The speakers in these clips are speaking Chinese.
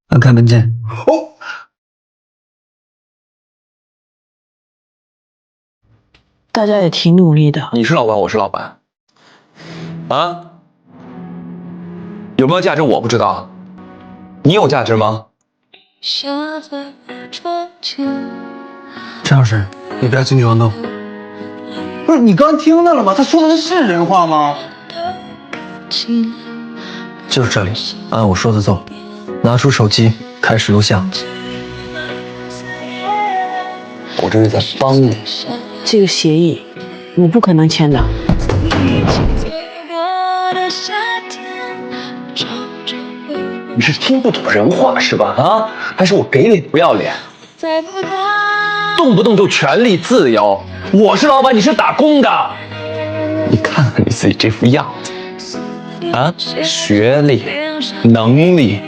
按开门键。哦，大家也挺努力的。你是老板，我是老板。啊？有没有价值我不知道，你有价值吗？张老师，你不要轻举妄动。不是你刚听到了吗？他说的是人话吗？就是这里，按我说的做。拿出手机，开始录像。我这是在帮你。这个协议我不可能签的。你是听不懂人话是吧？啊？还是我给你不要脸？动不动就权利自由，我是老板，你是打工的。你看看你自己这副样子，啊，学历、能力、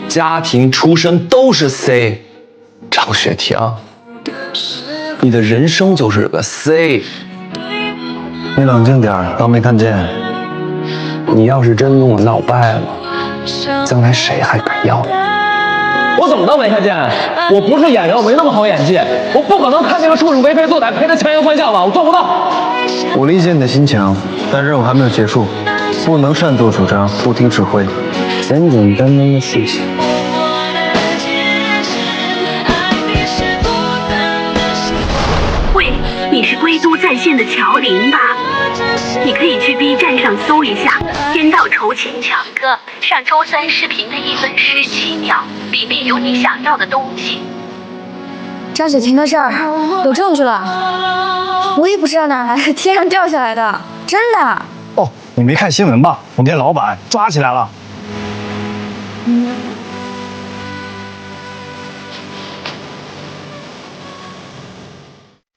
家庭出身都是 C。张雪婷，你的人生就是个 C。你冷静点儿，当没看见。你要是真跟我闹掰了，将来谁还敢要你？我怎么都没看见？我不是演员，我没那么好演技，我不可能看见个畜生为非作歹，陪他强颜欢笑吧，我做不到。我理解你的心情，但任务还没有结束，不能擅作主张，不听指挥。简简单单的事情。喂，你是归都在线的乔林吧？你可以去 B 站上搜一下《天道酬勤强哥》上周3视频的1分17秒，里面有你想要的东西。张雪婷的事儿有证据了，我也不知道哪来的，天上掉下来的，真的。哦，你没看新闻吧？我们店老板抓起来了。